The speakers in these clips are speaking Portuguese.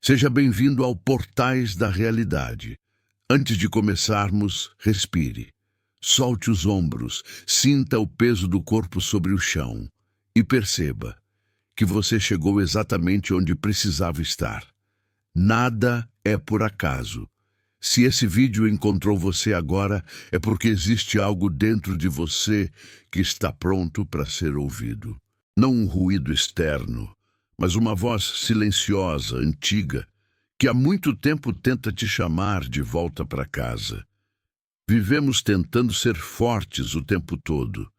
Seja bem-vindo ao Portais da Realidade. Antes de começarmos, respire. Solte os ombros, sinta o peso do corpo sobre o chão e perceba que você chegou exatamente onde precisava estar. Nada é por acaso. Se esse vídeo encontrou você agora, é porque existe algo dentro de você que está pronto para ser ouvido. Não um ruído externo, mas uma voz silenciosa, antiga, que há muito tempo tenta te chamar de volta para casa. Vivemos tentando ser fortes o tempo todo,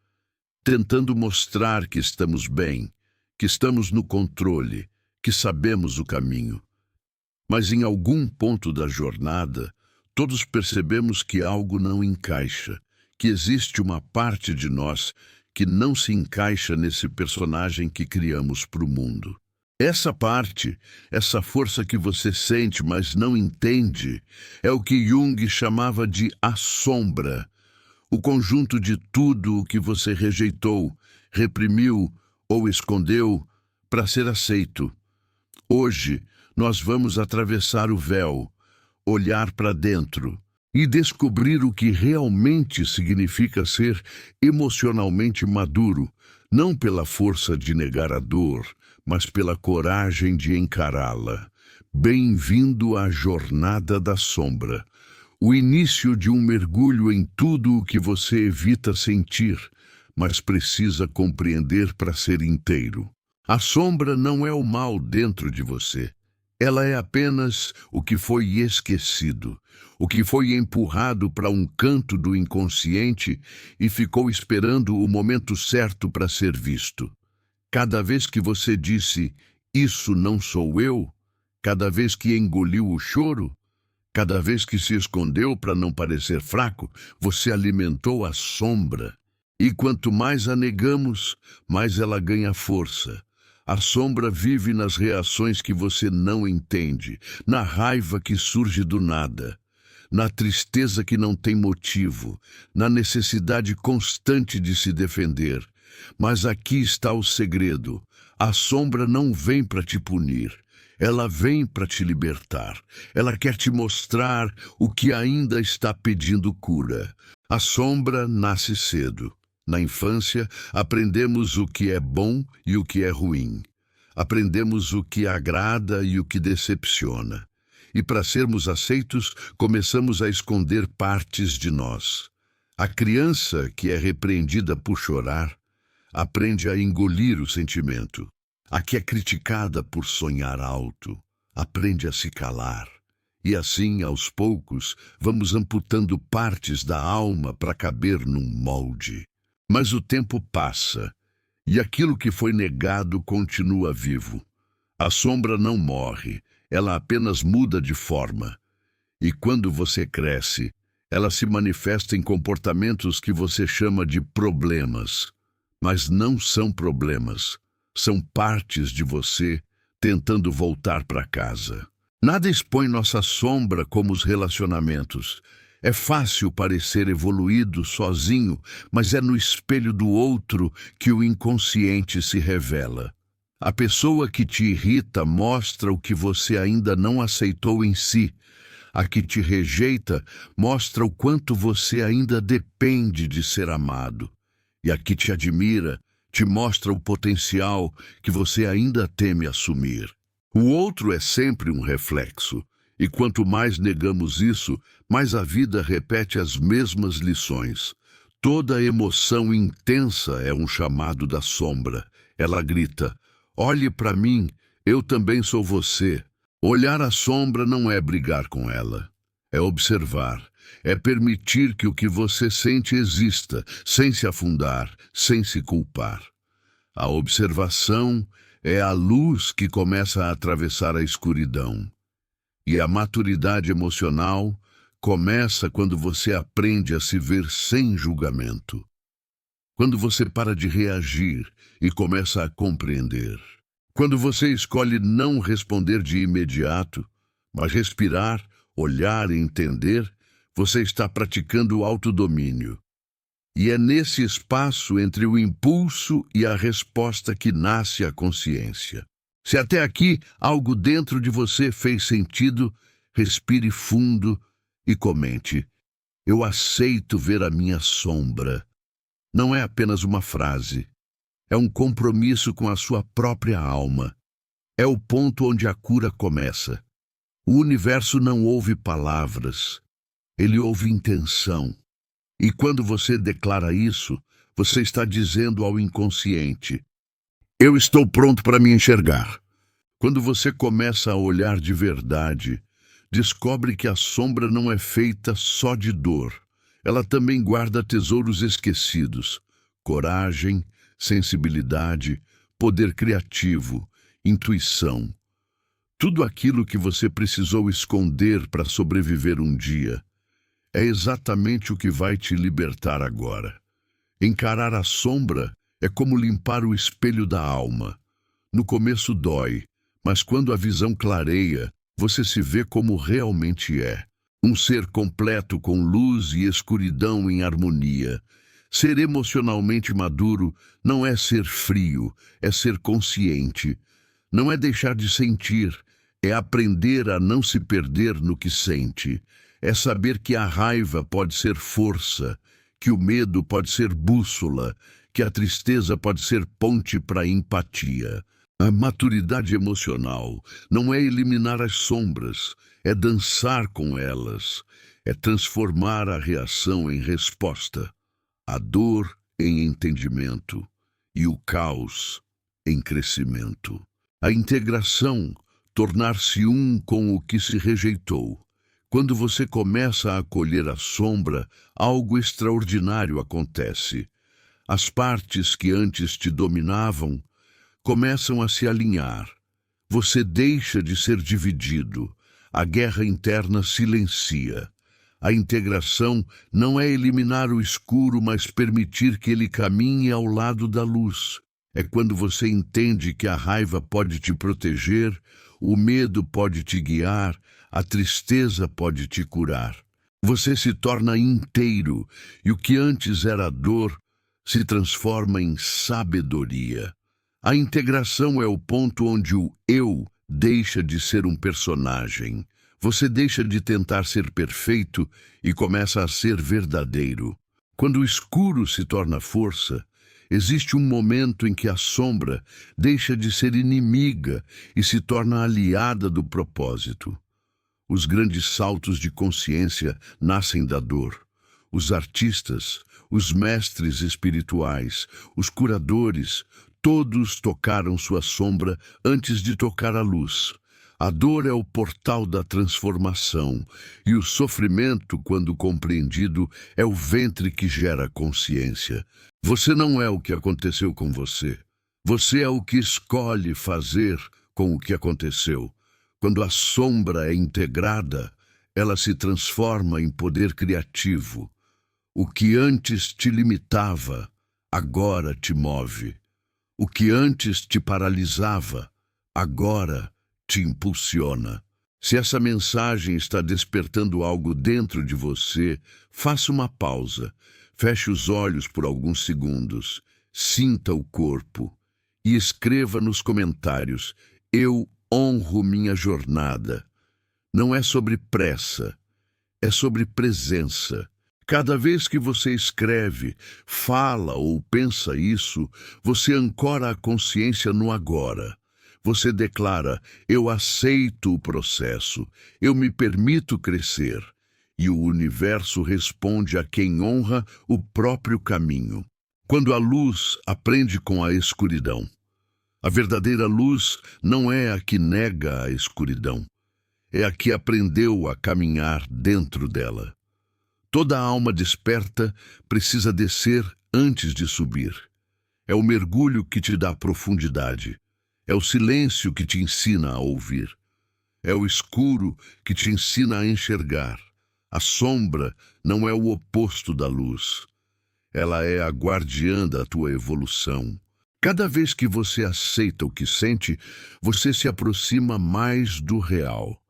tentando mostrar que estamos bem, que estamos no controle, que sabemos o caminho. Mas em algum ponto da jornada, todos percebemos que algo não encaixa, que existe uma parte de nós que não se encaixa nesse personagem que criamos para o mundo. Essa parte, essa força que você sente, mas não entende, é o que Jung chamava de a sombra, o conjunto de tudo o que você rejeitou, reprimiu ou escondeu para ser aceito. Hoje, nós vamos atravessar o véu, olhar para dentro e descobrir o que realmente significa ser emocionalmente maduro, não pela força de negar a dor, mas pela coragem de encará-la. Bem-vindo à jornada da sombra, o início de um mergulho em tudo o que você evita sentir, mas precisa compreender para ser inteiro. A sombra não é o mal dentro de você. Ela é apenas o que foi esquecido, o que foi empurrado para um canto do inconsciente e ficou esperando o momento certo para ser visto. Cada vez que você disse, isso não sou eu, cada vez que engoliu o choro, cada vez que se escondeu para não parecer fraco, você alimentou a sombra. E quanto mais a negamos, mais ela ganha força. A sombra vive nas reações que você não entende, na raiva que surge do nada, na tristeza que não tem motivo, na necessidade constante de se defender. Mas aqui está o segredo. A sombra não vem para te punir. Ela vem para te libertar. Ela quer te mostrar o que ainda está pedindo cura. A sombra nasce cedo. Na infância, aprendemos o que é bom e o que é ruim. Aprendemos o que agrada e o que decepciona. E para sermos aceitos, começamos a esconder partes de nós. A criança que é repreendida por chorar, aprende a engolir o sentimento. A que é criticada por sonhar alto, aprende a se calar. E assim, aos poucos, vamos amputando partes da alma para caber num molde. Mas o tempo passa, e aquilo que foi negado continua vivo. A sombra não morre, ela apenas muda de forma. E quando você cresce, ela se manifesta em comportamentos que você chama de problemas. Mas não são problemas, são partes de você tentando voltar para casa. Nada expõe nossa sombra como os relacionamentos. É fácil parecer evoluído sozinho, mas é no espelho do outro que o inconsciente se revela. A pessoa que te irrita mostra o que você ainda não aceitou em si. A que te rejeita mostra o quanto você ainda depende de ser amado. E a que te admira te mostra o potencial que você ainda teme assumir. O outro é sempre um reflexo. E quanto mais negamos isso, mais a vida repete as mesmas lições. Toda emoção intensa é um chamado da sombra. Ela grita, olhe para mim, eu também sou você. Olhar a sombra não é brigar com ela, é observar, é permitir que o que você sente exista, sem se afundar, sem se culpar. A observação é a luz que começa a atravessar a escuridão. E a maturidade emocional começa quando você aprende a se ver sem julgamento. Quando você para de reagir e começa a compreender. Quando você escolhe não responder de imediato, mas respirar, olhar e entender, você está praticando o autodomínio. E é nesse espaço entre o impulso e a resposta que nasce a consciência. Se até aqui algo dentro de você fez sentido, respire fundo e comente: eu aceito ver a minha sombra. Não é apenas uma frase, é um compromisso com a sua própria alma. É o ponto onde a cura começa. O universo não ouve palavras, ele ouve intenção. E quando você declara isso, você está dizendo ao inconsciente: eu estou pronto para me enxergar. Quando você começa a olhar de verdade, descobre que a sombra não é feita só de dor. Ela também guarda tesouros esquecidos: coragem, sensibilidade, poder criativo, intuição. Tudo aquilo que você precisou esconder para sobreviver um dia é exatamente o que vai te libertar agora. Encarar a sombra é como limpar o espelho da alma. No começo dói, mas quando a visão clareia, você se vê como realmente é. Um ser completo com luz e escuridão em harmonia. Ser emocionalmente maduro não é ser frio, é ser consciente. Não é deixar de sentir, é aprender a não se perder no que sente. É saber que a raiva pode ser força, que o medo pode ser bússola, que a tristeza pode ser ponte para a empatia. A maturidade emocional não é eliminar as sombras, é dançar com elas, é transformar a reação em resposta, a dor em entendimento e o caos em crescimento. A integração, tornar-se um com o que se rejeitou. Quando você começa a acolher a sombra, algo extraordinário acontece. As partes que antes te dominavam começam a se alinhar. Você deixa de ser dividido. A guerra interna silencia. A integração não é eliminar o escuro, mas permitir que ele caminhe ao lado da luz. É quando você entende que a raiva pode te proteger, o medo pode te guiar, a tristeza pode te curar. Você se torna inteiro e o que antes era dor se transforma em sabedoria. A integração é o ponto onde o eu deixa de ser um personagem. Você deixa de tentar ser perfeito e começa a ser verdadeiro. Quando o escuro se torna força, existe um momento em que a sombra deixa de ser inimiga e se torna aliada do propósito. Os grandes saltos de consciência nascem da dor. Os artistas, os mestres espirituais, os curadores, todos tocaram sua sombra antes de tocar a luz. A dor é o portal da transformação, e o sofrimento, quando compreendido, é o ventre que gera consciência. Você não é o que aconteceu com você. Você é o que escolhe fazer com o que aconteceu. Quando a sombra é integrada, ela se transforma em poder criativo. O que antes te limitava, agora te move. O que antes te paralisava, agora te impulsiona. Se essa mensagem está despertando algo dentro de você, faça uma pausa. Feche os olhos por alguns segundos. Sinta o corpo e escreva nos comentários: eu honro minha jornada. Não é sobre pressa, é sobre presença. Cada vez que você escreve, fala ou pensa isso, você ancora a consciência no agora. Você declara: eu aceito o processo, eu me permito crescer. E o universo responde a quem honra o próprio caminho. Quando a luz aprende com a escuridão. A verdadeira luz não é a que nega a escuridão, é a que aprendeu a caminhar dentro dela. Toda alma desperta precisa descer antes de subir. É o mergulho que te dá profundidade. É o silêncio que te ensina a ouvir. É o escuro que te ensina a enxergar. A sombra não é o oposto da luz. Ela é a guardiã da tua evolução. Cada vez que você aceita o que sente, você se aproxima mais do real.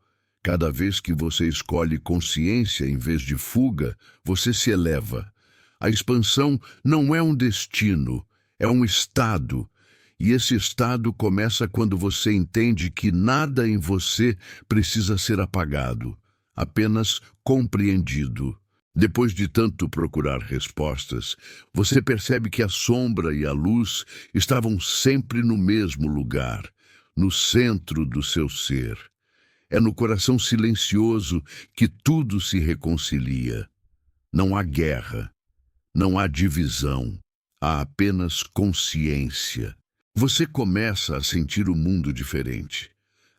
Cada vez que você escolhe consciência em vez de fuga, você se eleva. A expansão não é um destino, é um estado. E esse estado começa quando você entende que nada em você precisa ser apagado, apenas compreendido. Depois de tanto procurar respostas, você percebe que a sombra e a luz estavam sempre no mesmo lugar, no centro do seu ser. É no coração silencioso que tudo se reconcilia. Não há guerra, não há divisão, há apenas consciência. Você começa a sentir o mundo diferente.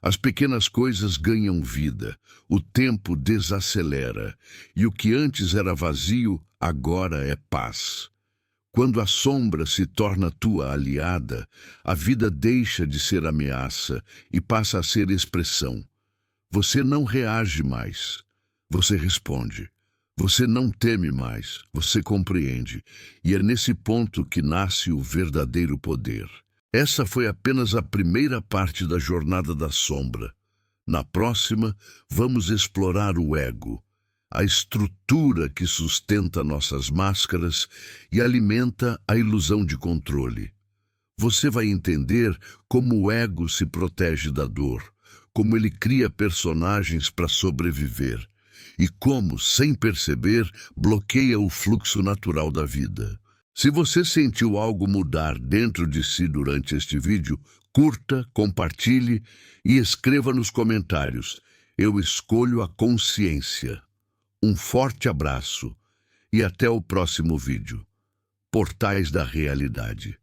As pequenas coisas ganham vida, o tempo desacelera, e o que antes era vazio, agora é paz. Quando a sombra se torna tua aliada, a vida deixa de ser ameaça e passa a ser expressão. Você não reage mais, você responde. Você não teme mais, você compreende. E é nesse ponto que nasce o verdadeiro poder. Essa foi apenas a primeira parte da jornada da sombra. Na próxima, vamos explorar o ego, a estrutura que sustenta nossas máscaras e alimenta a ilusão de controle. Você vai entender como o ego se protege da dor, como ele cria personagens para sobreviver e como, sem perceber, bloqueia o fluxo natural da vida. Se você sentiu algo mudar dentro de si durante este vídeo, curta, compartilhe e escreva nos comentários. Eu escolho a consciência. Um forte abraço e até o próximo vídeo. Portais da Realidade.